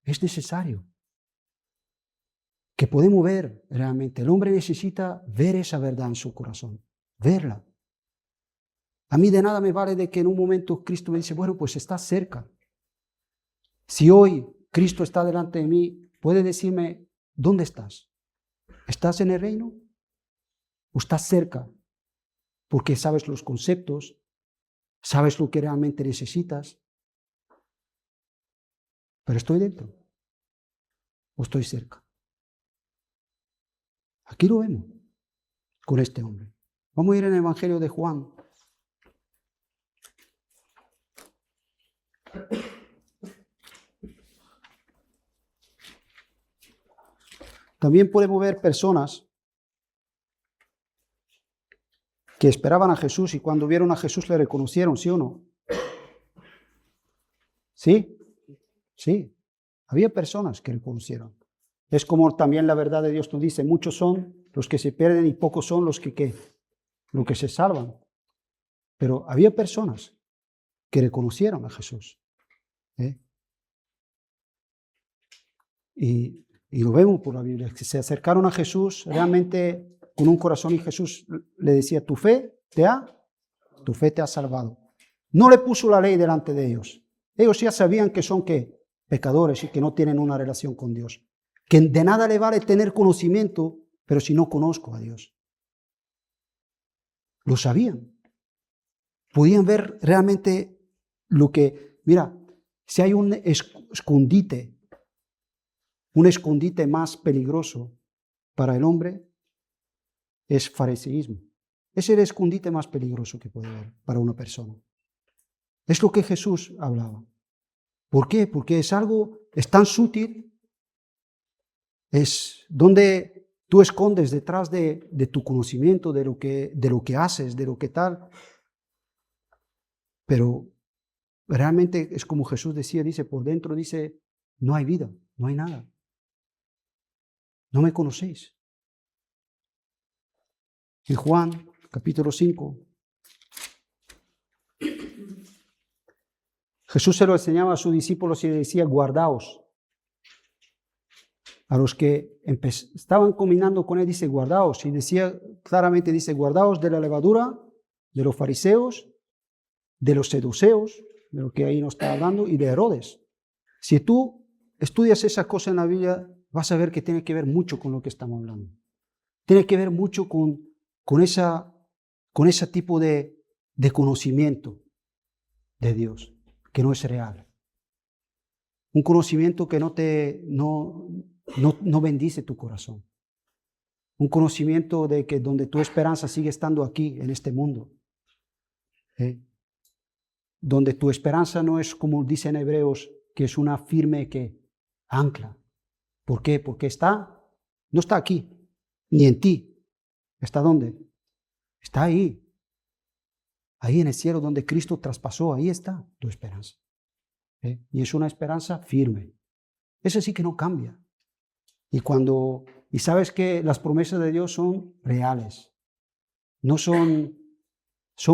Es necesario. Que podemos ver realmente. El hombre necesita ver esa verdad en su corazón. Verla. A mí de nada me vale de que en un momento Cristo me dice, bueno, pues estás cerca. Si hoy Cristo está delante de mí, puede decirme, ¿dónde estás? ¿Estás en el reino? ¿O estás cerca? Porque sabes los conceptos, sabes lo que realmente necesitas. Pero estoy dentro. ¿O estoy cerca? Aquí lo vemos con este hombre. Vamos a ir en el Evangelio de Juan. También podemos ver personas que esperaban a Jesús y cuando vieron a Jesús le reconocieron, ¿sí o no? ¿Sí? Sí. Había personas que reconocieron. Es como también la verdad de Dios nos dice, muchos son los que se pierden y pocos son los que se salvan. Pero había personas que reconocieron a Jesús. Y lo vemos por la Biblia, que se acercaron a Jesús realmente con un corazón y Jesús le decía, tu fe te ha salvado. No le puso la ley delante de ellos. Ellos ya sabían que son pecadores y que no tienen una relación con Dios. Que de nada le vale tener conocimiento, pero si no conozco a Dios. Lo sabían. Podían ver realmente lo que, mira, si hay un escondite más peligroso para el hombre, es fariseísmo. Es el escondite más peligroso que puede haber para una persona. Es lo que Jesús hablaba. ¿Por qué? Porque es tan sutil, es donde tú escondes detrás de tu conocimiento, de lo que haces, de lo que tal. Pero realmente es como Jesús dice, por dentro dice, no hay vida, no hay nada. No me conocéis. En Juan, capítulo 5, Jesús se lo enseñaba a sus discípulos y le decía, guardaos. A los que estaban combinando con él, dice, guardaos. Y decía claramente, dice, guardaos de la levadura, de los fariseos, de los seduceos, de lo que ahí nos está hablando, y de Herodes. Si tú estudias esas cosas en la Biblia, vas a ver que tiene que ver mucho con lo que estamos hablando. Tiene que ver mucho con ese tipo de conocimiento de Dios, que no es real. Un conocimiento que no bendice tu corazón. Un conocimiento de que donde tu esperanza sigue estando aquí, en este mundo. Donde tu esperanza no es, como dicen Hebreos, que es una firme ancla. ¿Por qué? Porque no está aquí, ni en ti. ¿Está dónde? Está ahí. Ahí en el cielo donde Cristo traspasó, ahí está tu esperanza. Y es una esperanza firme. Esa sí que no cambia. Y sabes que las promesas de Dios son reales. No son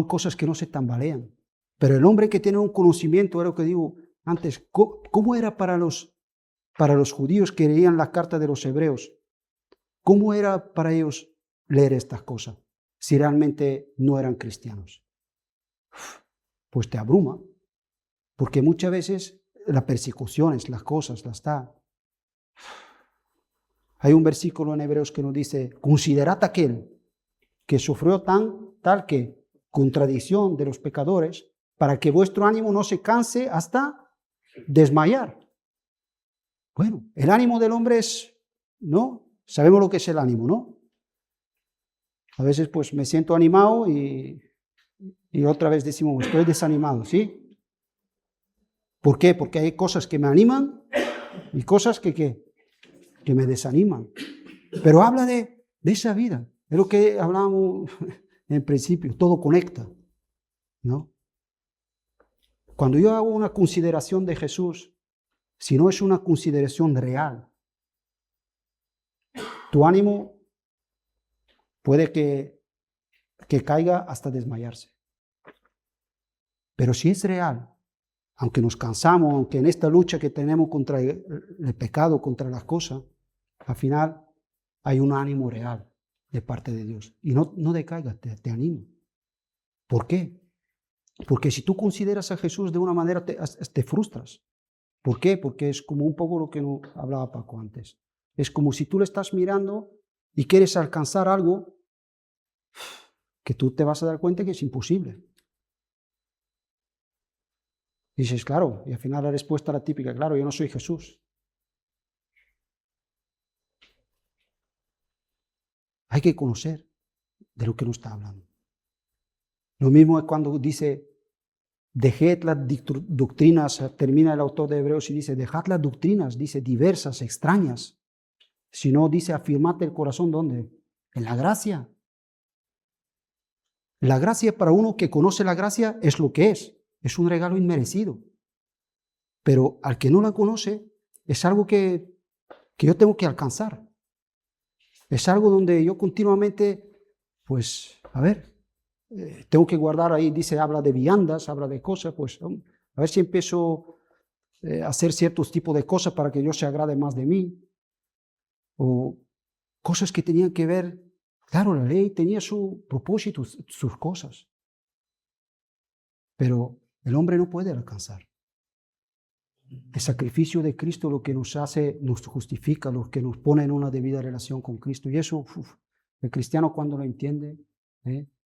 cosas que no se tambalean. Pero el hombre que tiene un conocimiento, era lo que digo antes, ¿cómo era para los judíos que leían la carta de los hebreos? ¿Cómo era para ellos leer estas cosas si realmente no eran cristianos? Pues te abruma, porque muchas veces las persecuciones, las cosas, las está. Hay un versículo en Hebreos que nos dice, considerad aquel que sufrió tal que contradicción de los pecadores, para que vuestro ánimo no se canse hasta desmayar. Bueno, el ánimo del hombre es, ¿no? Sabemos lo que es el ánimo, ¿no? A veces pues me siento animado y otra vez decimos, estoy desanimado, ¿sí? ¿Por qué? Porque hay cosas que me animan y cosas que me desaniman. Pero habla de esa vida. Es lo que hablábamos en principio, todo conecta, ¿no? Cuando yo hago una consideración de Jesús, si no es una consideración real, tu ánimo puede que caiga hasta desmayarse. Pero si es real, aunque nos cansamos, aunque en esta lucha que tenemos contra el pecado, contra las cosas, al final hay un ánimo real de parte de Dios. Y no decaigas, te animo. ¿Por qué? Porque si tú consideras a Jesús de una manera, te frustras. ¿Por qué? Porque es como un poco lo que no hablaba Paco antes. Es como si tú le estás mirando y quieres alcanzar algo que tú te vas a dar cuenta que es imposible. Y dices, claro, y al final la respuesta era típica, claro, yo no soy Jesús. Hay que conocer de lo que nos está hablando. Lo mismo es cuando dice, dejad las doctrinas, termina el autor de Hebreos y dice, dejad las doctrinas, dice, diversas, extrañas. Si no, dice, afirmad el corazón, ¿dónde? En la gracia. La gracia para uno que conoce la gracia es lo que es un regalo inmerecido. Pero al que no la conoce, es algo que yo tengo que alcanzar. Es algo donde yo continuamente, pues, a ver, tengo que guardar ahí, dice, habla de viandas, habla de cosas, pues, a ver si empiezo a hacer ciertos tipos de cosas para que Dios se agrade más de mí. O cosas que tenían que ver, claro, la ley tenía su propósito, sus cosas. Pero el hombre no puede alcanzar. El sacrificio de Cristo lo que nos hace, nos justifica, lo que nos pone en una debida relación con Cristo. Y eso, el cristiano cuando lo entiende,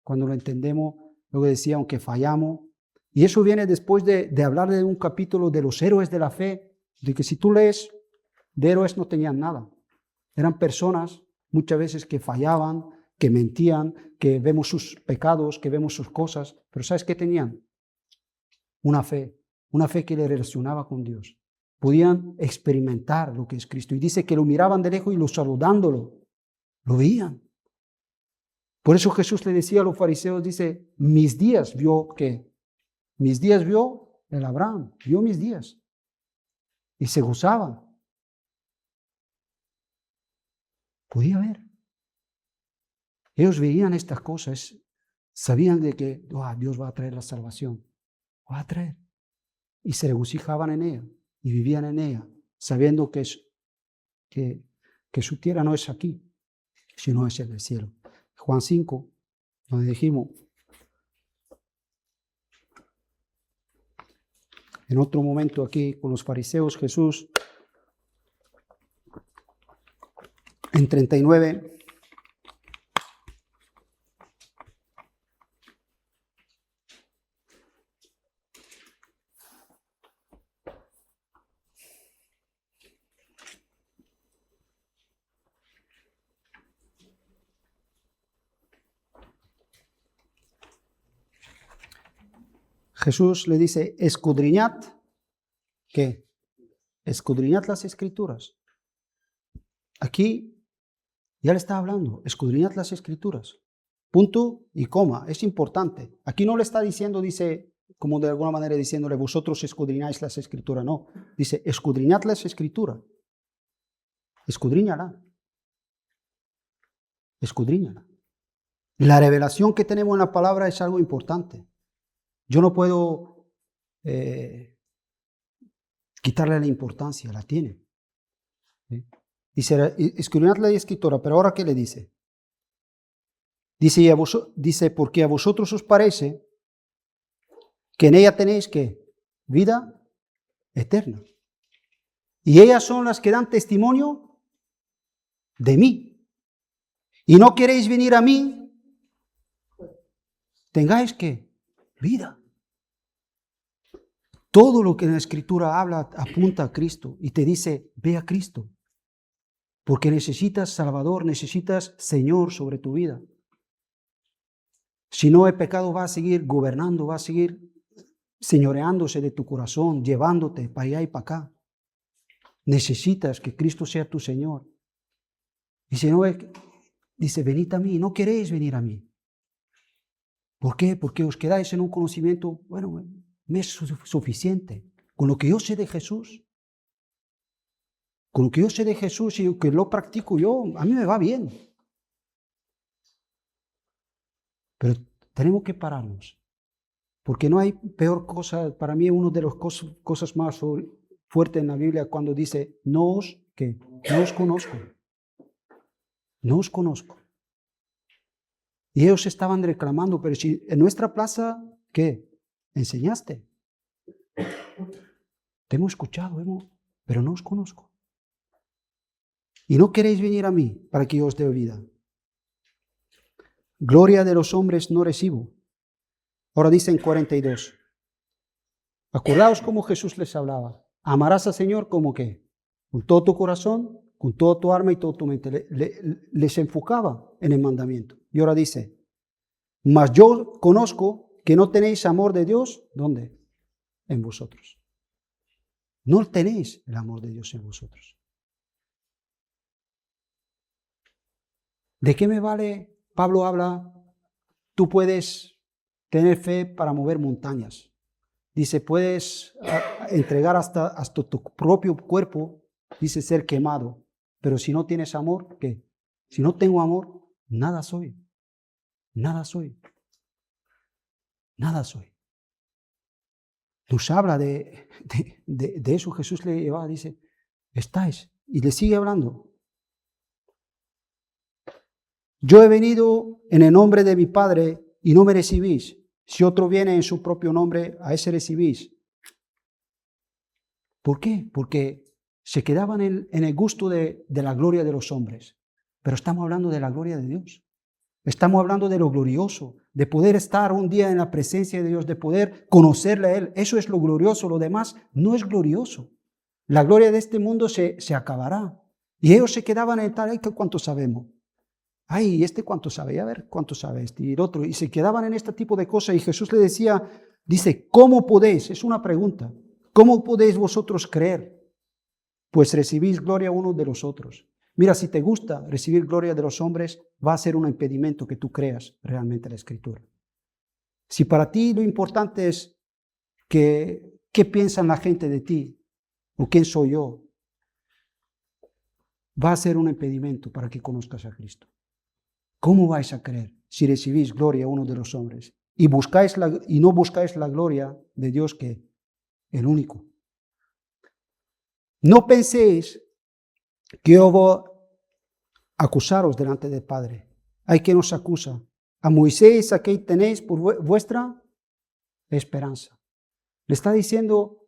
cuando lo entendemos, luego decía, aunque fallamos, y eso viene después de hablar de un capítulo de los héroes de la fe, de que si tú lees, de héroes no tenían nada. Eran personas muchas veces que fallaban, que mentían, que vemos sus pecados, que vemos sus cosas, pero ¿sabes qué tenían? Una fe que le relacionaba con Dios. Podían experimentar lo que es Cristo. Y dice que lo miraban de lejos y lo saludándolo, lo veían. Por eso Jesús le decía a los fariseos, dice, mis días vio ¿qué? Mis días vio el Abraham, vio mis días. Y se gozaba. Podía ver. Ellos veían estas cosas, sabían de que Dios va a traer la salvación. Va a traer. Y se regocijaban en ella y vivían en ella, sabiendo que su tierra no es aquí, sino es en el cielo. Juan 5, donde dijimos, en otro momento aquí con los fariseos, Jesús, en 39, Jesús le dice, escudriñad, ¿qué? Escudriñad las Escrituras. Aquí ya le está hablando, escudriñad las Escrituras. Punto y coma, es importante. Aquí no le está diciendo, dice, como de alguna manera diciéndole, vosotros escudriñáis las Escrituras. No, dice, escudriñad las Escrituras. Escudriñala. Escudriñala. La revelación que tenemos en la palabra es algo importante. Yo no puedo quitarle la importancia, la tiene. ¿Sí? Dice, escudriñad la Escritura, pero ahora ¿qué le dice? Dice, porque a vosotros os parece que en ella tenéis ¿qué? Vida eterna. Y ellas son las que dan testimonio de mí. Y no queréis venir a mí, tengáis que vida. Todo lo que en la Escritura habla apunta a Cristo y te dice, ve a Cristo. Porque necesitas Salvador, necesitas Señor sobre tu vida. Si no, el pecado va a seguir gobernando, va a seguir señoreándose de tu corazón, llevándote para allá y para acá. Necesitas que Cristo sea tu Señor. Y si no, dice, venid a mí, no queréis venir a mí. ¿Por qué? Porque os quedáis en un conocimiento, bueno, me es suficiente. Con lo que yo sé de Jesús, con lo que yo sé de Jesús y que lo practico yo, a mí me va bien. Pero tenemos que pararnos. Porque no hay peor cosa, para mí una de las cosas más fuertes en la Biblia cuando dice, no os conozco. No os conozco. Y ellos estaban reclamando, pero si en nuestra plaza, ¿qué? ¿Enseñaste? Te hemos escuchado, pero no os conozco. Y no queréis venir a mí para que yo os dé vida. Gloria de los hombres no recibo. Ahora dice en 42. Acordaos cómo Jesús les hablaba. Amarás al Señor como que con todo tu corazón, con toda tu alma y toda tu mente. Les enfocaba en el mandamiento. Y ahora dice, mas yo conozco que no tenéis amor de Dios. ¿Dónde? En vosotros. No tenéis el amor de Dios en vosotros. ¿De qué me vale? Pablo habla, tú puedes tener fe para mover montañas. Dice, puedes entregar hasta tu propio cuerpo, dice ser quemado. Pero si no tienes amor, ¿qué? Si no tengo amor, nada soy. Nada soy. Nada soy. Nos habla de eso. Jesús le lleva, dice, estáis. Y le sigue hablando. Yo he venido en el nombre de mi Padre y no me recibís. Si otro viene en su propio nombre, a ese recibís. ¿Por qué? Porque se quedaban en el gusto de la gloria de los hombres. Pero estamos hablando de la gloria de Dios. Estamos hablando de lo glorioso, de poder estar un día en la presencia de Dios, de poder conocerle a Él. Eso es lo glorioso, lo demás no es glorioso. La gloria de este mundo se acabará. Y ellos se quedaban en tal, ¿cuánto sabemos? Ay, ¿este cuánto sabe? A ver, ¿cuánto sabe este? Y el otro. Y se quedaban en este tipo de cosas. Y Jesús le decía, dice, ¿cómo podéis? Es una pregunta. ¿Cómo podéis vosotros creer? Pues recibís gloria unos de los otros. Mira, si te gusta recibir gloria de los hombres, va a ser un impedimento que tú creas realmente la Escritura. Si para ti lo importante es qué piensan la gente de ti o quién soy yo, va a ser un impedimento para que conozcas a Cristo. ¿Cómo vais a creer si recibís gloria a uno de los hombres y no buscáis la gloria de Dios, que el único? No penséis que yo voy a acusaros delante del Padre. Hay quien os acusa. A Moisés, aquí tenéis por vuestra esperanza. Le está diciendo,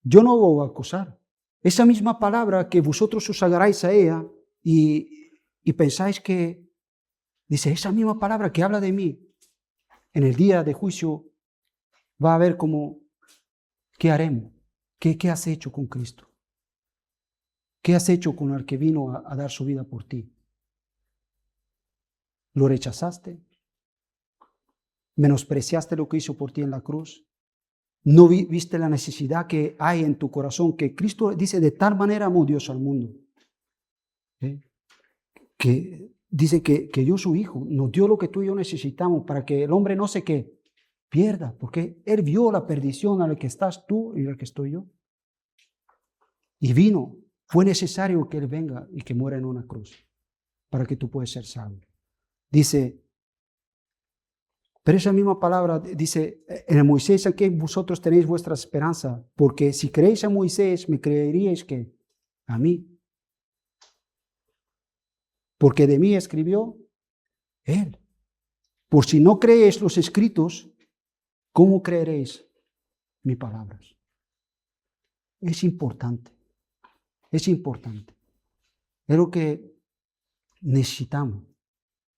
yo no voy a acusar. Esa misma palabra que vosotros os agarráis a ella y pensáis que, dice, esa misma palabra que habla de mí, en el día de juicio va a ver como, ¿qué haremos? ¿Qué has hecho con Cristo? ¿Qué has hecho con el que vino a dar su vida por ti? ¿Lo rechazaste? ¿Menospreciaste lo que hizo por ti en la cruz? ¿No viste la necesidad que hay en tu corazón? Que Cristo dice, de tal manera amó Dios al mundo. Que dice que dio su Hijo, nos dio lo que tú y yo necesitamos para que el hombre no se pierda, porque Él vio la perdición a la que estás tú y a la que estoy yo. Y vino, fue necesario que Él venga y que muera en una cruz para que tú puedas ser salvo. Dice, pero esa misma palabra dice, en el Moisés aquí vosotros tenéis vuestra esperanza, porque si creéis a Moisés, me creeríais que a mí. Porque de mí escribió Él. Por si no creéis los escritos, ¿cómo creeréis mis palabras? Es importante. Es importante. Es lo que necesitamos.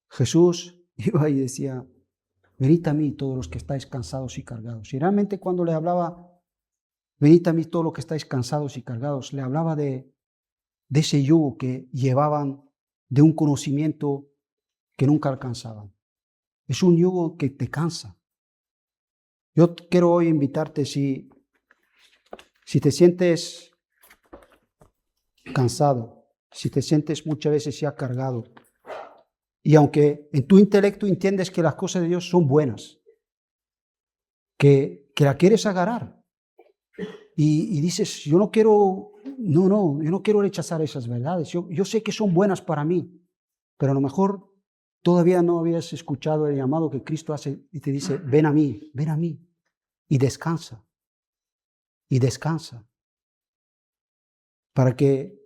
Jesús iba y decía, venid a mí todos los que estáis cansados y cargados. Y realmente cuando le hablaba, venid a mí todos los que estáis cansados y cargados, le hablaba de ese yugo que llevaban, de un conocimiento que nunca alcanzaban. Es un yugo que te cansa. Yo quiero hoy invitarte, si te sientes cansado, si te sientes muchas veces ya cargado, y aunque en tu intelecto entiendes que las cosas de Dios son buenas, que la quieres agarrar, y dices, yo no quiero rechazar esas verdades, yo sé que son buenas para mí, pero a lo mejor todavía no habías escuchado el llamado que Cristo hace y te dice, ven a mí, y descansa, para que,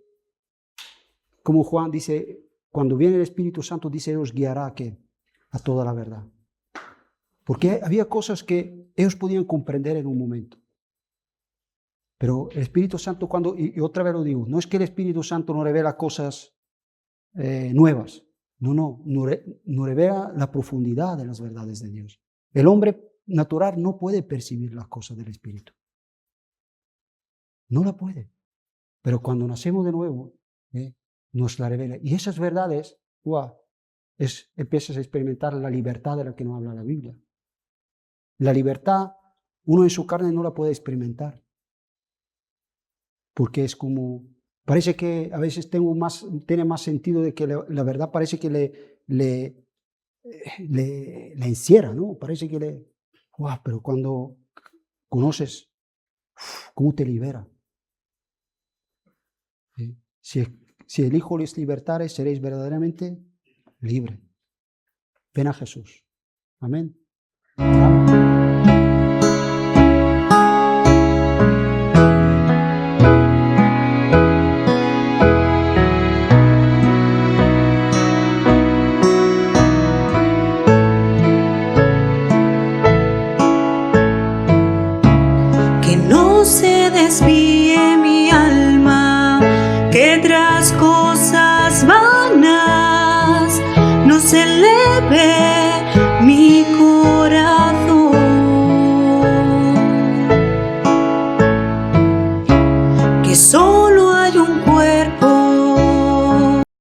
como Juan dice, cuando viene el Espíritu Santo, dice, os guiará a toda la verdad. Porque había cosas que ellos podían comprender en un momento. Pero el Espíritu Santo, y otra vez lo digo, no es que el Espíritu Santo no revela cosas nuevas. No revela la profundidad de las verdades de Dios. El hombre natural no puede percibir las cosas del Espíritu. No la puede. Pero cuando nacemos de nuevo, nos la revela. Y esas verdades, empiezas a experimentar la libertad de la que nos habla la Biblia. La libertad, uno en su carne no la puede experimentar. Porque es como, parece que a veces tiene más sentido de que la verdad parece que le encierra, ¿no? Parece que pero cuando conoces, ¿cómo te libera? Si el Hijo les libertare, seréis verdaderamente libres. Ven a Jesús. Amén. Que no se desvíe